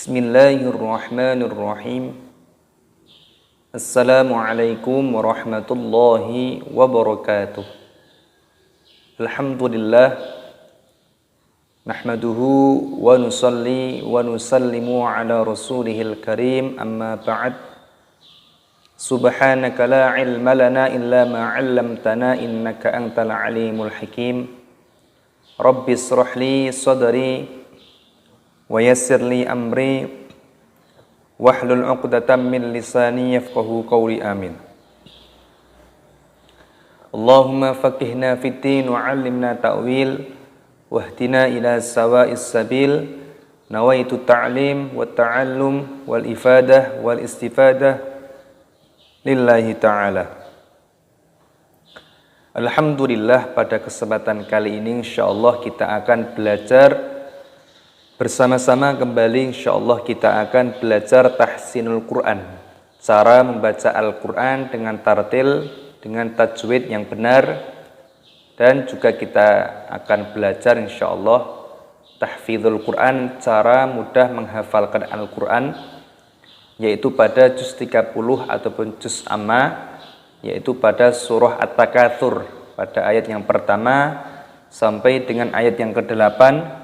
Bismillahirrahmanirrahim. Assalamualaikum warahmatullahi wabarakatuh. Alhamdulillah. Nahmaduhu wa nusalli wa nusallimu ala rasulihil karim. Amma ba'd. Subhanaka la ilma lana illa ma 'allamtana innaka antal alimul hakim. Rabbi ishrah li sadri wa yassir li amri wahlul 'uqdatam min lisani yafqahu qawli. Amin. Allahumma faqihna fid din wa 'allimna ta'wil wahdina ila sawa'is sabil. Nawaitu ta'lim wa ta'allum wal ifadah wal istifadah lillahi ta'ala. Alhamdulillah, pada kesempatan kali ini insyaallah kita akan belajar bersama-sama kembali. Insyaallah kita akan belajar tahsinul Quran, cara membaca Al-Quran dengan tartil, dengan tajwid yang benar, dan juga kita akan belajar insyaallah tahfidzul Quran, cara mudah menghafalkan Al-Quran, yaitu pada juz 30 ataupun juz amma, yaitu pada surah At-Takatsur, pada ayat yang pertama sampai dengan ayat yang ke-8.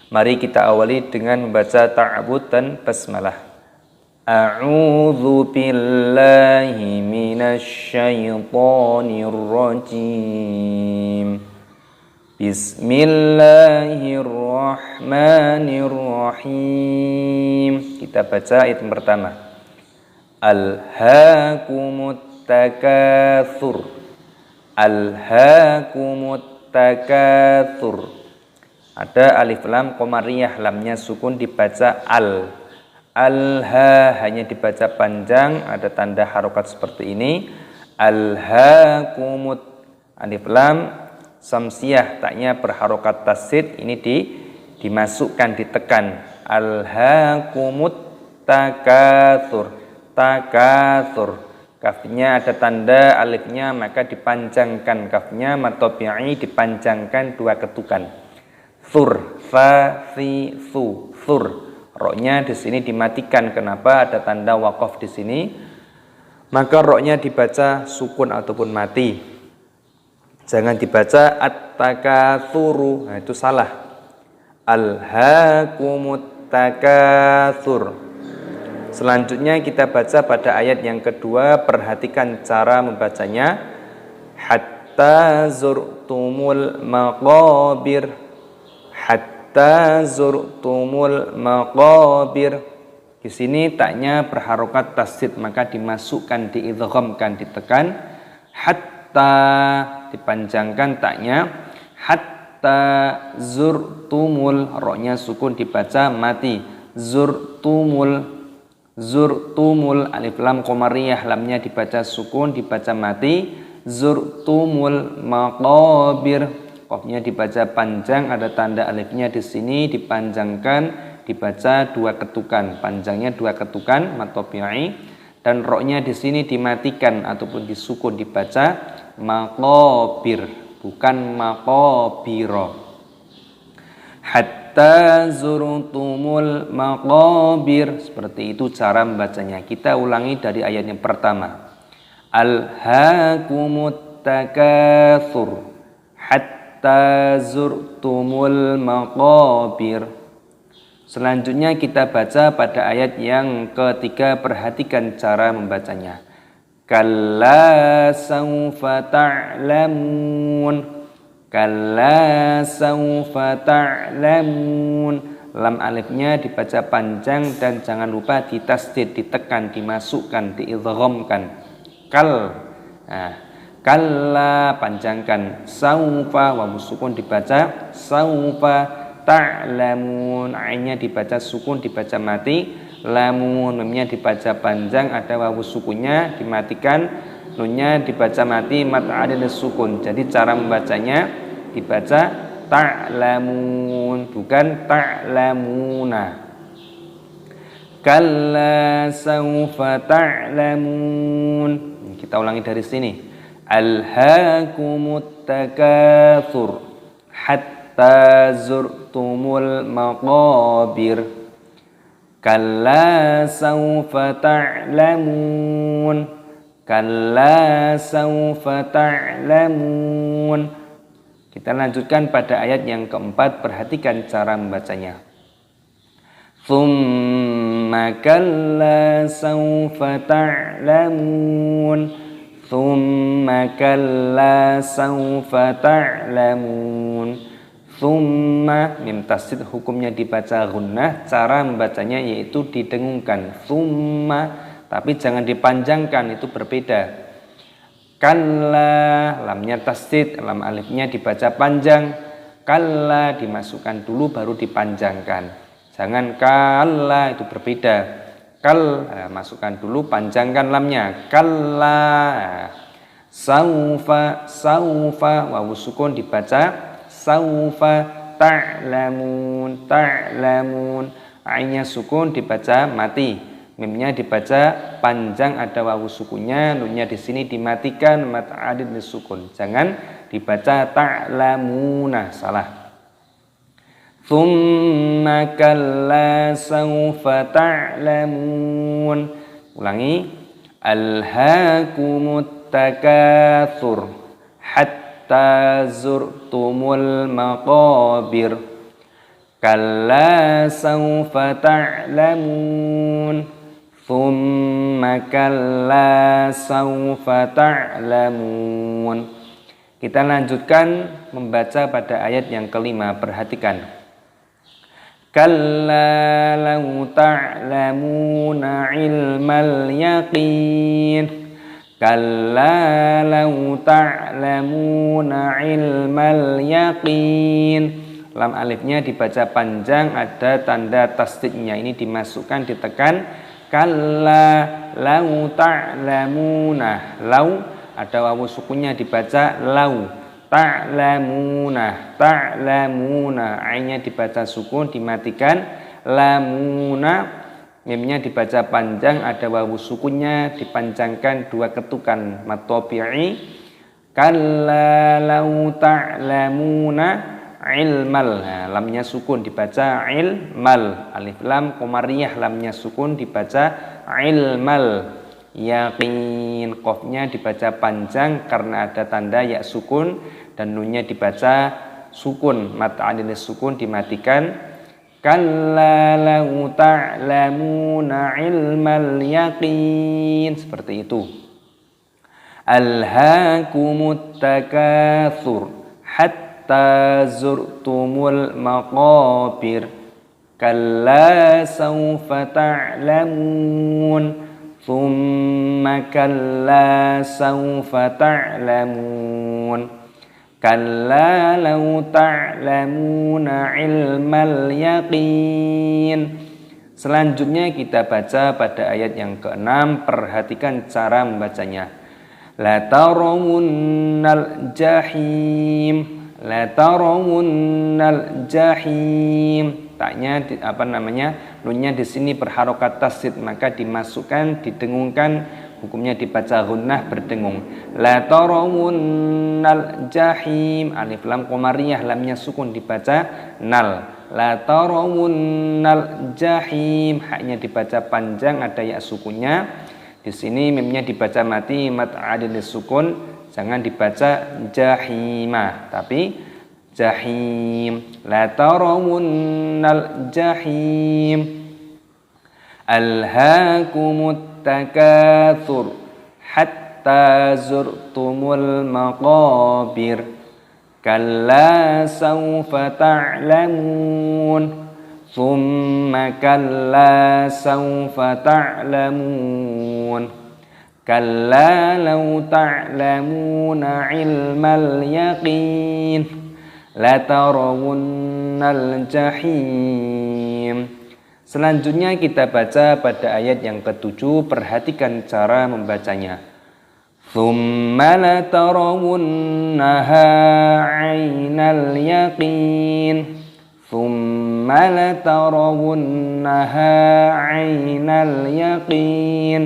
Mari kita awali dengan membaca ta'awudz dan basmalah. A'udzu billahi minasy syaithanir rajim. Bismillahirrahmanirrahim. Kita baca ayat yang pertama. Alhaakumut takatsur. Alhaakumut takatsur. Ada alif lam qamariyah, lamnya sukun dibaca al. Al-ha hanya dibaca panjang, ada tanda harokat seperti ini. Al-ha-kumut, alif lam samsiyah, taknya berharokat tasdid, ini dimasukkan, ditekan. Al-ha-kumut takatsur. Takatsur, kafnya ada tanda alifnya, maka dipanjangkan kafnya, matobi'i dipanjangkan dua ketukan. Thur, fa, thi, thu, thur. Roknya di sini dimatikan. Kenapa? Ada tanda waqaf di sini. Maka roknya dibaca sukun ataupun mati. Jangan dibaca at-takatsuru. Nah, itu salah. Alhaakumut takatsur. Selanjutnya kita baca pada ayat yang kedua. Perhatikan cara membacanya. Hatta zurtumul maqabir. Hatta zurtumul maqabir. Di sini taknya berharokat tasdid, maka dimasukkan, diidghamkan, ditekan. Hatta dipanjangkan taknya. Hatta zurtumul, roknya sukun dibaca mati. Zurtumul, zurtumul, alif lam qamariyah, lamnya dibaca sukun, dibaca mati. Zurtumul maqabir, qafnya dibaca panjang, ada tanda alifnya di sini dipanjangkan, dibaca dua ketukan, panjangnya dua ketukan, matobi'i, dan roknya di sini dimatikan ataupun disukun, dibaca maqabir, bukan maqabiro. Hatta zurtumul maqabir, seperti itu cara membacanya. Kita ulangi dari ayat yang pertama. Alhaakumut takatsur. Hatta zurtumul maqabir. Selanjutnya kita baca pada ayat yang ketiga. Perhatikan cara membacanya. Kalla sawfa ta'lamun. Kalla sawfa ta'lamun. Lam alifnya dibaca panjang dan jangan lupa ditasdid, ditekan, dimasukkan, diidghamkan. Kal. Nah, kalla panjangkan, saufa, wawu sukun dibaca saufa, ta'lamun, ainnya dibaca sukun, dibaca mati, lamun, memnya dibaca panjang, ada wawu sukunnya dimatikan, nunnya dibaca mati, mat ada sukun. Jadi cara membacanya dibaca ta'lamun, bukan ta'lamuna. Kalla saufa ta'lamun. Kita ulangi dari sini. Alhaakumut takatsur hatta zurtumul maqabir. Kalla sawfa ta'lamun. Kalla sawfa ta'lamun. Kita lanjutkan pada ayat yang keempat, perhatikan cara membacanya. Thumma kalla sawfa ta'lamun. Thumma kalla sawfa ta'lamun. Thumma, mim tasdid hukumnya dibaca gunnah, cara membacanya yaitu didengungkan. Thumma, tapi jangan dipanjangkan, itu berbeda. Kalla, lamnya tasdid, lam alifnya dibaca panjang. Kalla dimasukkan dulu baru dipanjangkan. Jangan kalla, itu berbeda. Masukkan dulu, panjangkan lamnya. Kalla. Saufa, saufa, wawu sukun dibaca saufa ta'lamun, ta'lamun. Ainnya sukun dibaca mati. Mimnya dibaca panjang, ada wawu sukunnya. Nunnya di sini dimatikan, mat adid disukun. Jangan dibaca ta'lamuna, salah. Thumma kalla sawfa ta'lamun. Ulangi. Alhaakumut takatsur hatta zurtumul maqabir. Kalla sawfa ta'lamun. Thumma kalla sawfa ta'lamun. Kita lanjutkan membaca pada ayat yang kelima. Perhatikan. Kalla law ta'lamuna ilmal yaqin. Kalla law ta'lamuna ilmal yaqin. Lam alifnya dibaca panjang, ada tanda tasdidnya. Ini dimasukkan, ditekan. Kalla law ta'lamuna. Law ada wawu sukunnya dibaca law. Ta'lamuna, ta'lamuna. Ainnya dibaca sukun, dimatikan. Lamuna, mimnya dibaca panjang, ada wawu sukunnya, dipanjangkan dua ketukan mat tabi'i. Kalla law ta'lamuna ilmal. Lamnya sukun dibaca ilmal. Alif lam qamariyah, lamnya sukun dibaca ilmal. Yaqin, qafnya dibaca panjang karena ada tanda ya sukun, dan nunnya dibaca sukun, mat adil sukun dimatikan. Kalla law ta'lamuna ilmal yaqin, seperti itu. Alhaakumut takatsur hatta zurtumul maqabir. Kalla sawfa ta'lamun. Thumma kalla sawfa ta'lamun. Kalla law ta'lamuna ilmal yaqin. Selanjutnya kita baca pada ayat yang ke-6. Perhatikan cara membacanya. La tarawunnal jahim. La tarawunnal jahim. Taknya nunnya di sini berharokat tasdid, maka dimasukkan, didengungkan, hukumnya dibaca gunnah, berdengung. La tarawunnal jahim. Alif lam qamariyah, lamnya sukun dibaca nal. La tarawunnal jahim. Haknya dibaca panjang, ada ya sukunnya. Di sini mimnya dibaca mati, mat adil sukun. Jangan dibaca jahimah, tapi jahim. La tarawunnal jahim. Alhaakumut takatsur hatta zurtumul maqabir. Kalla sawfa ta'lamun. Thumma kalla sawfa ta'lamun. Kalla law ta'lamuna ilmal yaqin. La tarawunnal jahim. Selanjutnya kita baca pada ayat yang ke-7. Perhatikan cara membacanya. Thumma la tarawunnaha 'ainal yaqin. Thumma la tarawunnaha 'ainal yaqin.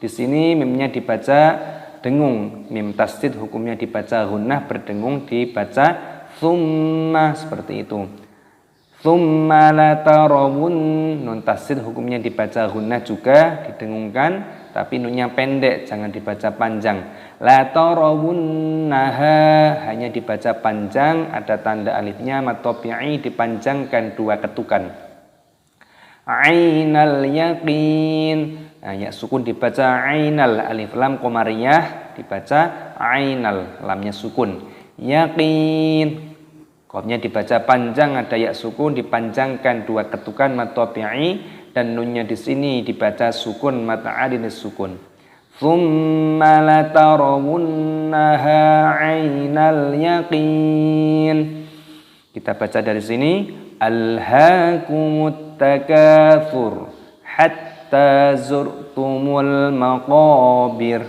Di sini mimnya dibaca dengung. Mim tasdid hukumnya dibaca gunnah, berdengung, dibaca thumma, seperti itu. Tsumma latarawun, nun tasdid hukumnya dibaca gunnah juga, didengungkan, tapi nunnya pendek, jangan dibaca panjang. Latarawunnaha hanya dibaca panjang, ada tanda alifnya, mad tabi'i dipanjangkan 2 ketukan. Ainal yaqin, nah, ya sukun dibaca ainal, alif lam qamariyah dibaca ainal, lamnya sukun. Yaqin, qafnya dibaca panjang, ada ya sukun dipanjangkan 2 ketukan mad tabi'i, dan nunnya di sini dibaca sukun mad adin sukun. Tsumma latarawunnaha ainal yaqin. Kita baca dari sini, alhaakumut takatsur hatta zurtumul maqabir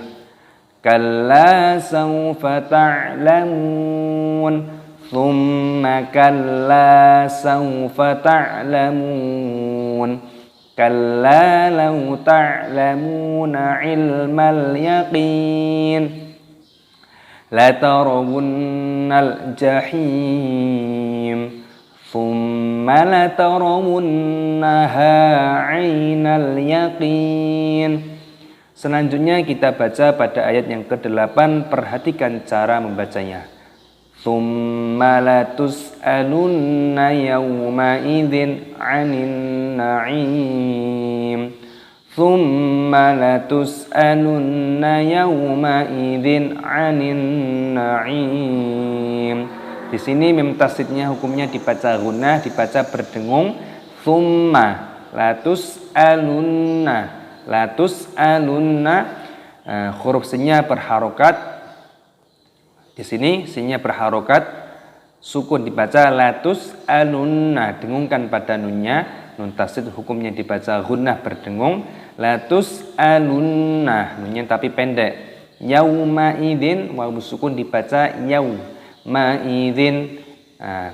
kalla sawfa ta'lamun thumma kalla sawfa ta'lamun kalla law ta'lamuna ilmal yaqin latarawunnal jahim thumma latarawunnaha ainal yaqin. Selanjutnya kita baca pada ayat yang ke-8, perhatikan cara membacanya. Tsumma latus'alunna yawma idzin 'anin na'im. Tsumma latus'alunna yawma idzin 'anin na'im. Di sini mim tasdidnya hukumnya dibaca gunnah, dibaca berdengung. Tsumma latus'alunna, huruf sinnya berharokat. Di sini sinnya berharokat, sukun dibaca latus'alunna, dengungkan pada nunnya. Nun tasdid hukumnya dibaca gunnah berdengung. Latus'alunna, nunnya tapi pendek. Yauma idzin, wawu sukun dibaca yau. Ma'idin,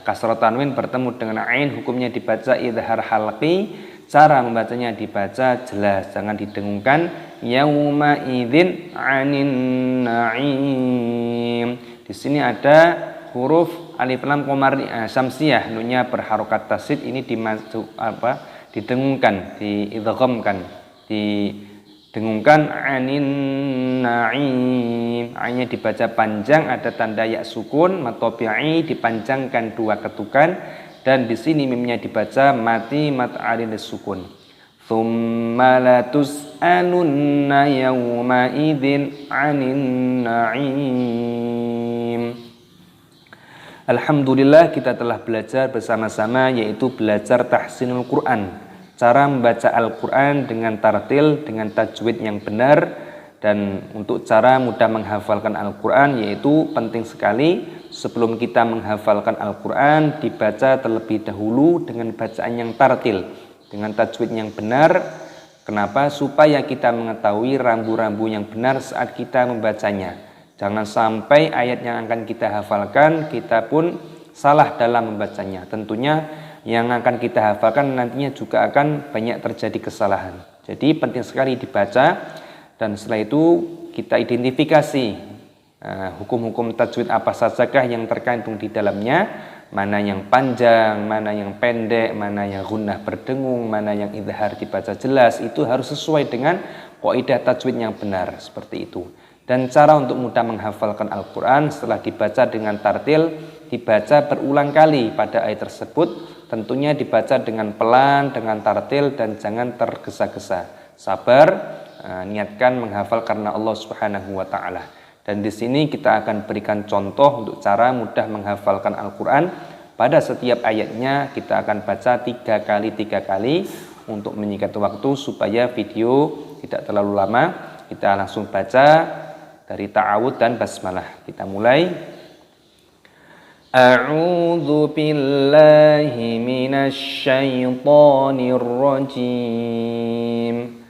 kasrah tanwin bertemu dengan ain, hukumnya dibaca idhar halqi. Cara membacanya dibaca jelas, jangan didengungkan. Yauma idzin 'anin na'im. Di sini ada huruf alif lam qamariyah syamsiyah, nunnya berharokat tasdid, ini didengungkan, diidghamkan, didengungkan 'anin na'im. Ainnya dibaca panjang, ada tanda ya sukun, mad tabi'i dipanjangkan 2 ketukan, dan di sini mimnya dibaca mati mad adin sukun. Tsumma latus'alunna yawma idzin 'anin na'im. Alhamdulillah, kita telah belajar bersama-sama, yaitu belajar tahsinul Quran, cara membaca Al-Quran dengan tartil, dengan tajwid yang benar. Dan untuk cara mudah menghafalkan Al-Quran, yaitu penting sekali sebelum kita menghafalkan Al-Quran, dibaca terlebih dahulu dengan bacaan yang tartil, dengan tajwid yang benar. Kenapa? Supaya kita mengetahui rambu-rambu yang benar saat kita membacanya. Jangan sampai ayat yang akan kita hafalkan, kita pun salah dalam membacanya. Tentunya yang akan kita hafalkan nantinya juga akan banyak terjadi kesalahan. Jadi penting sekali dibaca. Dan setelah itu kita identifikasi hukum-hukum tajwid apa sajakah yang terkandung di dalamnya, mana yang panjang, mana yang pendek, mana yang gunnah berdengung, mana yang idhar dibaca jelas. Itu harus sesuai dengan kaidah tajwid yang benar, seperti itu. Dan cara untuk mudah menghafalkan Al-Quran setelah dibaca dengan tartil, dibaca berulang kali pada ayat tersebut. Tentunya dibaca dengan pelan, dengan tartil, dan jangan tergesa-gesa. Sabar, niatkan menghafal karena Allah Subhanahu wa taala. Dan di sini kita akan berikan contoh untuk cara mudah menghafalkan Al-Qur'an. Pada setiap ayatnya kita akan baca 3 kali untuk menyingkat waktu supaya video tidak terlalu lama. Kita langsung baca dari ta'awudz dan basmalah. Kita mulai. A'udzu billahi minasy syaithanir rajim.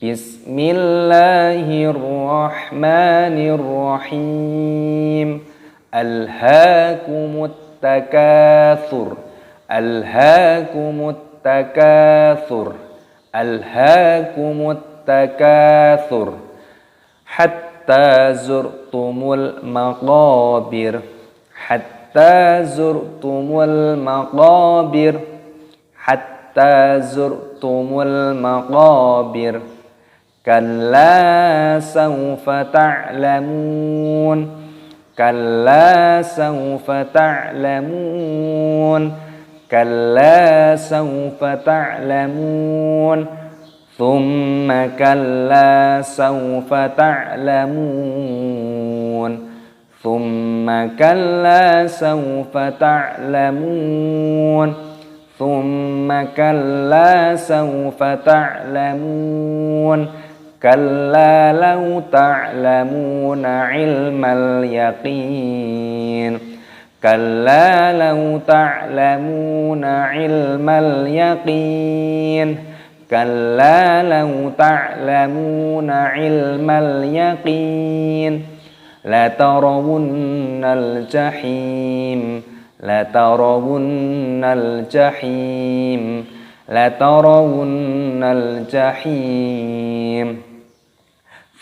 Bismillahirrahmanirrahim. Alhaakumut takatsur. Alhaakumut takatsur. Alhaakumut takatsur. Hatta zurtumul maqabir. Hatta zurtumul maqabir. hatta zurtumul maqabir. Kalla sawfa ta'lamun. Kalla sawfa ta'lamun. Kalla sawfa ta'lamun. Thumma kalla sawfa ta'lamun. Thumma kalla sawfa ta'lamun. Thumma kalla sawfa ta'lamun. Kalla law ta'lamuna ilmal yaqin. Kalla law ta'lamuna ilmal yaqin. Kalla law ta'lamuna ilmal yaqin. La tarawunnal jahim. La tarawunnal jahim. La tarawunnal jahim.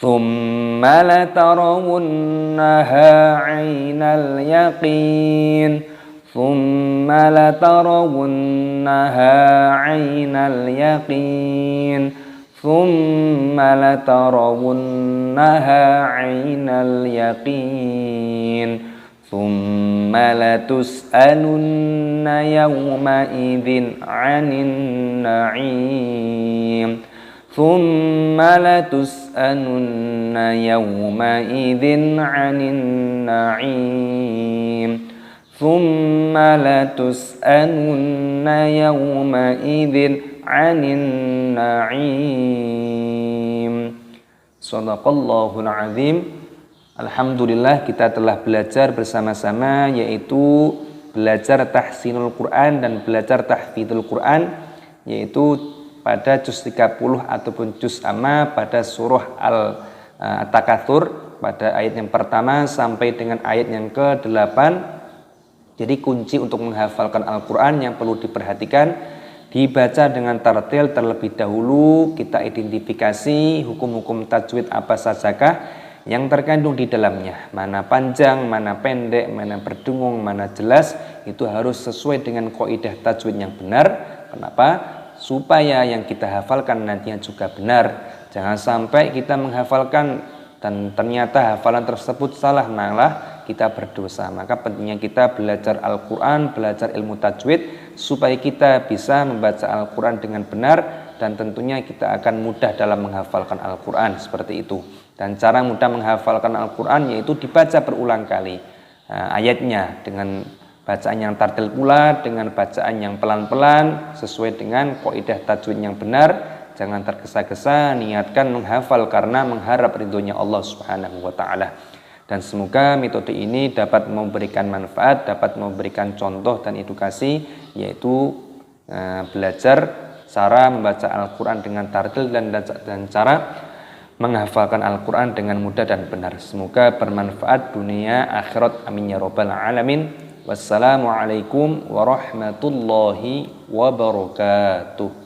Thumma la tarawunnaha 'ainal yaqin. Thumma la tarawunnaha 'ainal yaqin. Thumma la tarawunnaha 'ainal yaqin. Thumma la tus'alunna yawma idzin 'anin na'im. Thumma la tus'alunna yawma idzin 'anin na'im. Thumma la tus'alunna yawma idzin 'anin na'im. Shadaqallahul azim. Alhamdulillah kita telah belajar bersama-sama, yaitu belajar tahsinul Quran dan belajar tahfidzul Quran, yaitu pada juz 30 ataupun juz amma pada surah Al-Takatsur pada ayat yang pertama sampai dengan ayat yang ke-8. Jadi kunci untuk menghafalkan Al-Quran yang perlu diperhatikan, dibaca dengan tartil terlebih dahulu, kita identifikasi hukum-hukum tajwid apa sajakah yang terkandung di dalamnya, mana panjang, mana pendek, mana berdengung, mana jelas, itu harus sesuai dengan kaidah tajwid yang benar. Kenapa? Supaya yang kita hafalkan nantinya juga benar. Jangan sampai kita menghafalkan dan ternyata hafalan tersebut salah, malah kita berdosa. Maka pentingnya kita belajar Al-Quran, belajar ilmu tajwid, supaya kita bisa membaca Al-Quran dengan benar, dan tentunya kita akan mudah dalam menghafalkan Al-Quran, seperti itu. Dan cara mudah menghafalkan Al-Quran yaitu dibaca berulang kali ayatnya dengan bacaan yang tartil pula, dengan bacaan yang pelan-pelan sesuai dengan kaidah tajwid yang benar. Jangan tergesa-gesa, niatkan menghafal karena mengharap ridhonya Allah Subhanahu wa taala. Dan semoga metode ini dapat memberikan manfaat, dapat memberikan contoh dan edukasi, yaitu belajar cara membaca Al-Quran dengan tartil dan cara menghafalkan Al-Quran dengan mudah dan benar. Semoga bermanfaat dunia akhirat, amin ya rabbal alamin. Wassalamualaikum warahmatullahi wabarakatuh.